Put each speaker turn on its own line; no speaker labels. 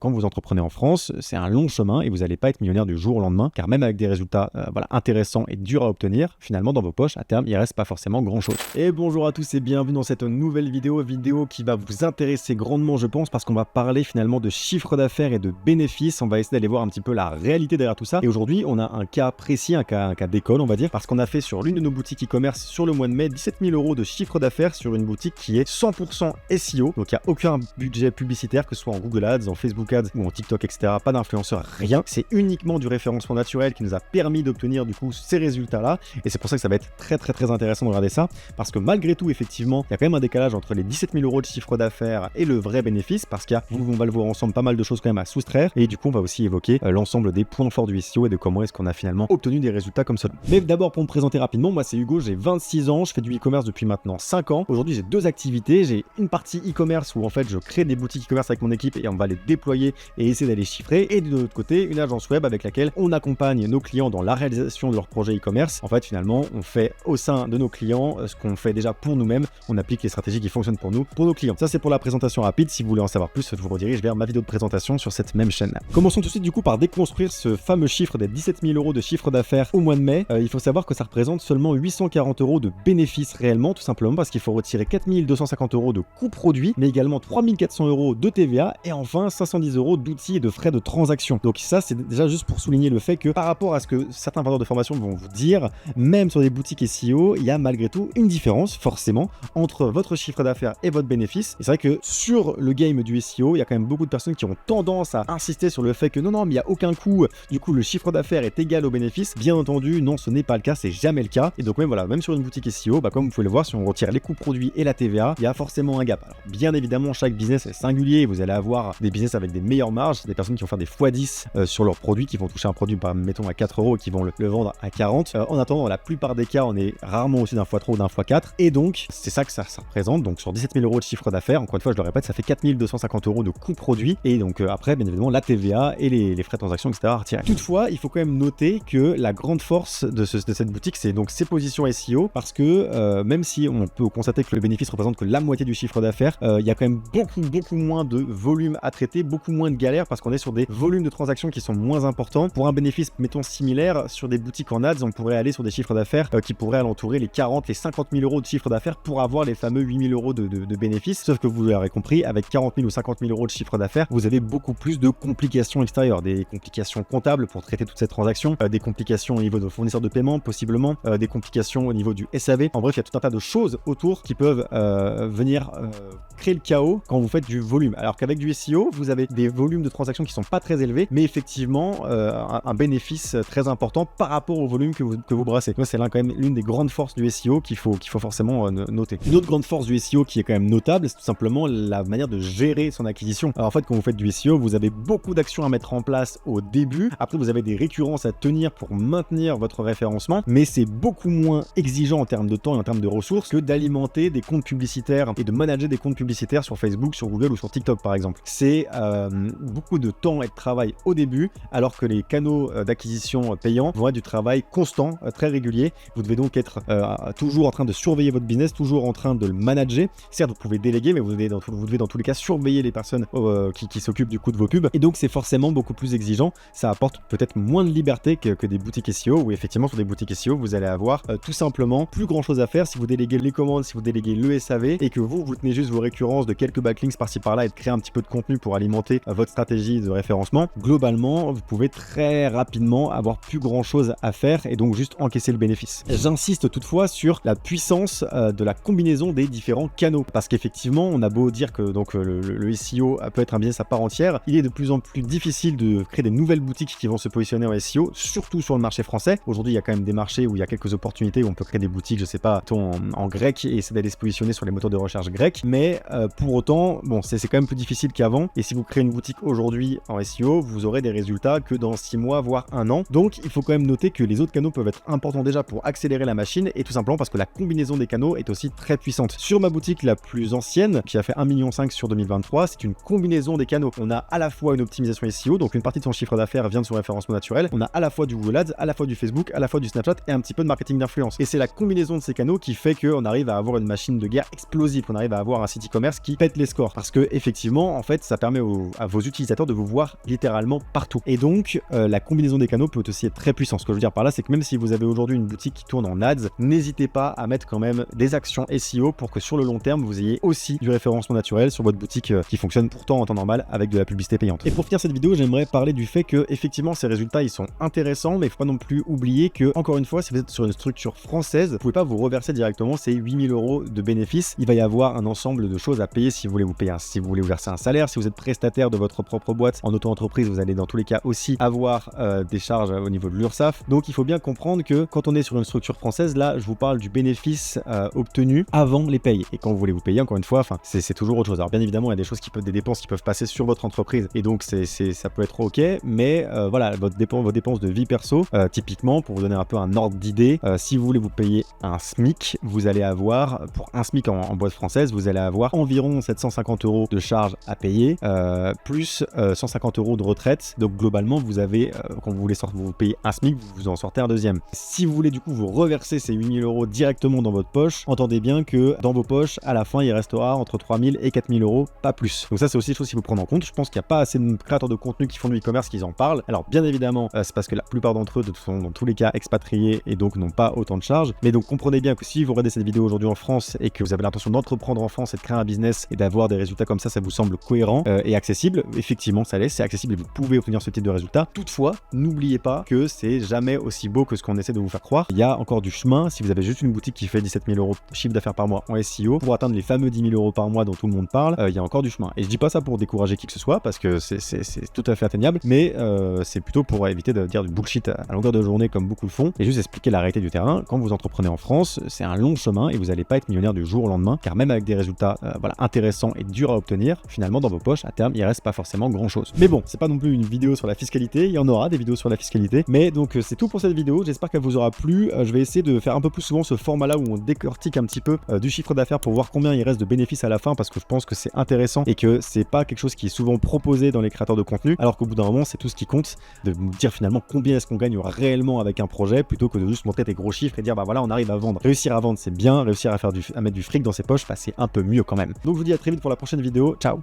quand vous entreprenez en France, c'est un long chemin et vous n'allez pas être millionnaire du jour au lendemain, car même avec des résultats intéressants et durs à obtenir, finalement dans vos poches, à terme, il reste pas forcément grand-chose. Et bonjour à tous et bienvenue dans cette nouvelle vidéo qui va vous intéresser grandement, je pense, parce qu'on va parler finalement de chiffre d'affaires et de bénéfices. On va essayer d'aller voir un petit peu la réalité derrière tout ça. Et aujourd'hui, on a un cas précis, un cas d'école, on va dire, parce qu'on a fait sur l'une de nos boutiques e-commerce sur le mois de mai 17 000 € de chiffre d'affaires sur une boutique qui est 100% SEO. Donc il n'y a aucun budget publicitaire, que ce soit en Google Ads, en Facebook Ads ou en TikTok, etc. Pas d'influenceurs, rien. C'est uniquement du référencement naturel qui nous a permis d'obtenir du coup ces résultats-là. Et c'est pour ça que ça va être très intéressant de regarder ça, parce que malgré tout, effectivement, il y a quand même un décalage entre les 17 000 € de chiffre d'affaires et le vrai bénéfice, parce qu'il y a, on va le voir ensemble, pas mal de choses quand même à soustraire. Et du coup, on va aussi évoquer l'ensemble des points forts du SEO et de comment est-ce qu'on a finalement obtenu des résultats comme cela. Mais d'abord, pour me présenter rapidement, moi c'est Hugo, j'ai 26 ans, je fais du e-commerce depuis maintenant 5 ans. Aujourd'hui, j'ai deux activités. J'ai une partie e-commerce où en fait je crée des boutiques e-commerce avec mon équipe et on va les déployer et essayer d'aller chiffrer. Et de l'autre côté, une agence web avec laquelle on accompagne nos clients dans la réalisation de leurs projets e-commerce. En fait, finalement, on fait au sein de nos clients ce qu'on fait déjà pour nous-mêmes. On applique les stratégies qui fonctionnent pour nous, pour nos clients. Ça, c'est pour la présentation rapide. Si vous voulez en savoir plus, je vous redirige vers ma vidéo de présentation sur cette même chaîne. Commençons tout de suite du coup par déconstruire ce fameux chiffre des 17 000 € de chiffre d'affaires au mois de mai. Il faut savoir que ça représente seulement 840 € de bénéfices réellement, tout simplement parce qu'il faut retirer 4 250 € de coûts produits, mais également 3 400 € de TVA et enfin 510 € d'outils et de frais de transaction. Donc ça, c'est déjà juste pour souligner le fait que par rapport à ce que certains vendeurs de formation vont vous dire, même sur des boutiques SEO, il y a malgré tout une différence forcément entre votre chiffre d'affaires et votre bénéfice. Et c'est vrai que sur le game du SEO, il y a quand même beaucoup de personnes qui ont tendance à insister sur le fait que non, mais il n'y a aucun coût, du coup le chiffre d'affaires est égal au bénéfice. Bien entendu, non, ce n'est pas le cas, c'est jamais le cas. Et donc même voilà, même sur une boutique SEO, comme vous pouvez le voir, si on retire les coûts produits et la TVA, il y a forcément un gap. Alors bien évidemment, chaque business est singulier, vous allez avoir des business avec des meilleures marges, des personnes qui vont faire des x10 sur leurs produits, qui vont toucher un produit mettons à 4 € et qui vont le vendre à 40. En attendant, dans la plupart des cas, on est rarement au-dessus d'un x3 ou d'un x4. Et donc, c'est ça que ça représente. Donc sur 17 000 € de chiffre d'affaires, encore une fois, je le répète, ça fait 4 250 € de coûts produits. Et donc après, bien évidemment, la TVA et les frais de transaction, etc. à retirer. Toutefois, il faut quand même noter que la grande force de cette boutique, c'est donc ses positions SEO, parce que même si on peut constater que le bénéfice représente que la moitié du chiffre d'affaires, il y a quand même beaucoup moins de volume à traiter, beaucoup moins de galères, parce qu'on est sur des volumes de transactions qui sont moins importants. Pour un bénéfice, mettons, similaire, sur des boutiques en ads, on pourrait aller sur des chiffres d'affaires qui pourraient alentourer les 40, les 50 000 € de chiffre d'affaires pour avoir les fameux 8 000 € de bénéfices. Sauf que vous l'aurez compris, avec 40 000 ou 50 000 € de chiffre d'affaires, vous avez beaucoup plus de complications extérieures, des complications comptables pour traiter toutes ces transactions, des complications au niveau de fournisseurs de paiement, possiblement, des complications au niveau du SAV. En bref, il y a tout un tas de choses autour qui peuvent venir créer le chaos quand vous faites du volume. Alors qu'avec du SEO, vous avez des volumes de transactions qui sont pas très élevés, mais effectivement un bénéfice très important par rapport au volume que vous brassez. Moi, c'est là quand même l'une des grandes forces du SEO qu'il faut forcément noter. Une autre grande force du SEO qui est quand même notable, c'est tout simplement la manière de gérer son acquisition. Alors en fait, quand vous faites du SEO, vous avez beaucoup d'actions à mettre en place au début. Après, vous avez des récurrences à tenir pour maintenir votre référencement, mais c'est beaucoup moins exigeant en termes de temps et en termes de ressources que d'alimenter des comptes publicitaires et de manager des comptes publicitaires sur Facebook, sur Google ou sur TikTok par exemple. C'est beaucoup de temps et de travail au début, alors que les canaux d'acquisition payants vont être du travail constant, très régulier. Vous devez donc être toujours en train de surveiller votre business, toujours en train de le manager. Certes, vous pouvez déléguer, mais vous devez dans tous les cas surveiller les personnes qui s'occupent du coup de vos pubs. Et donc, c'est forcément beaucoup plus exigeant. Ça apporte peut-être moins de liberté que des boutiques SEO, où effectivement, sur des boutiques SEO, vous allez avoir tout simplement plus grand chose à faire si vous déléguez les commandes, si vous déléguez le SAV et que vous tenez juste vos récurrences de quelques backlinks par-ci par-là et de créer un petit peu de contenu pour alimenter votre stratégie de référencement. Globalement, vous pouvez très rapidement avoir plus grand chose à faire et donc juste encaisser le bénéfice. J'insiste toutefois sur la puissance de la combinaison des différents canaux, parce qu'effectivement, on a beau dire que donc le SEO peut être un business à part entière, il est de plus en plus difficile de créer des nouvelles boutiques qui vont se positionner en SEO, surtout sur le marché français. Aujourd'hui, il y a quand même des marchés où il y a quelques opportunités où on peut créer des boutiques, je sais pas, en grec et essayer d'aller se positionner sur les moteurs de recherche grecs, mais pour autant, bon, c'est quand même plus difficile qu'avant. Et si vous créez une boutique aujourd'hui en SEO, vous aurez des résultats que dans 6 mois, voire 1 an. Donc, il faut quand même noter que les autres canaux peuvent être importants déjà pour accélérer la machine, et tout simplement parce que la combinaison des canaux est aussi très puissante. Sur ma boutique la plus ancienne, qui a fait 1,5 million sur 2023, c'est une combinaison des canaux. On a à la fois une optimisation SEO, donc une partie de son chiffre d'affaires vient de son référencement naturel. On a à la fois du Google Ads, à la fois du Facebook, à la fois du Snapchat et un petit peu de marketing d'influence. Et c'est la combinaison de ces canaux qui fait qu'on arrive à avoir une machine de guerre explosive, on arrive à avoir un site e-commerce qui pète les scores. Parce que effectivement, en fait, ça permet aux à vos utilisateurs de vous voir littéralement partout. Et donc, la combinaison des canaux peut aussi être très puissante. Ce que je veux dire par là, c'est que même si vous avez aujourd'hui une boutique qui tourne en ads, n'hésitez pas à mettre quand même des actions SEO pour que sur le long terme, vous ayez aussi du référencement naturel sur votre boutique qui fonctionne pourtant en temps normal avec de la publicité payante. Et pour finir cette vidéo, j'aimerais parler du fait que effectivement ces résultats ils sont intéressants, mais il ne faut pas non plus oublier que, encore une fois, si vous êtes sur une structure française, vous ne pouvez pas vous reverser directement ces 8000 € de bénéfices. Il va y avoir un ensemble de choses à payer si vous voulez si vous voulez vous verser un salaire, si vous êtes prestataire de votre propre boîte en auto-entreprise, vous allez dans tous les cas aussi avoir des charges au niveau de l'URSSAF. Donc il faut bien comprendre que quand on est sur une structure française, là je vous parle du bénéfice obtenu avant les payes. Et quand vous voulez vous payer, encore une fois, c'est toujours autre chose. Alors bien évidemment, il y a des choses des dépenses qui peuvent passer sur votre entreprise et donc ça peut être ok, mais voilà, vos dépenses de vie perso, typiquement pour vous donner un peu un ordre d'idée, si vous voulez vous payer un SMIC, vous allez avoir, pour un SMIC en boîte française, vous allez avoir environ 750 € de charges à payer, plus 150 € de retraite. Donc globalement, vous avez, quand vous voulez vous payer un SMIC, vous en sortez un deuxième. Si vous voulez du coup vous reverser ces 8000 € directement dans votre poche, entendez bien que dans vos poches, à la fin, il restera entre 3000 et 4000 €, pas plus. Donc ça, c'est aussi une chose qu'il faut prendre en compte. Je pense qu'il n'y a pas assez de créateurs de contenu qui font du e-commerce qui en parlent. Alors bien évidemment, c'est parce que la plupart d'entre eux sont dans tous les cas expatriés et donc n'ont pas autant de charges. Mais donc comprenez bien que si vous regardez cette vidéo aujourd'hui en France et que vous avez l'intention d'entreprendre en France et de créer un business et d'avoir des résultats comme ça vous semble cohérent et accessible, effectivement ça l'est, c'est accessible et vous pouvez obtenir ce type de résultats. Toutefois, n'oubliez pas que c'est jamais aussi beau que ce qu'on essaie de vous faire croire. Il y a encore du chemin. Si vous avez juste une boutique qui fait 17 000 € de chiffre d'affaires par mois en SEO, pour atteindre les fameux 10 000 € par mois dont tout le monde parle, il y a encore du chemin. Et je dis pas ça pour décourager qui que ce soit, parce que c'est tout à fait atteignable, mais c'est plutôt pour éviter de dire du bullshit à longueur de journée comme beaucoup le font, et juste expliquer la réalité du terrain. Quand vous entreprenez en France, c'est un long chemin et vous n'allez pas être millionnaire du jour au lendemain, car même avec des résultats intéressants et durs à obtenir, finalement dans vos poches, à terme, il reste pas forcément grand chose. Mais bon, c'est pas non plus une vidéo sur la fiscalité, il y en aura des vidéos sur la fiscalité, mais donc c'est tout pour cette vidéo. J'espère qu'elle vous aura plu. Je vais essayer de faire un peu plus souvent ce format-là où on décortique un petit peu du chiffre d'affaires pour voir combien il reste de bénéfices à la fin, parce que je pense que c'est intéressant et que c'est pas quelque chose qui est souvent proposé dans les créateurs de contenu, alors qu'au bout d'un moment, c'est tout ce qui compte, de dire finalement combien est-ce qu'on gagne réellement avec un projet, plutôt que de juste montrer tes gros chiffres et dire bah voilà, on arrive à vendre. Réussir à vendre, c'est bien, réussir à mettre du fric dans ses poches, c'est un peu mieux quand même. Donc je vous dis à très vite pour la prochaine vidéo. Ciao.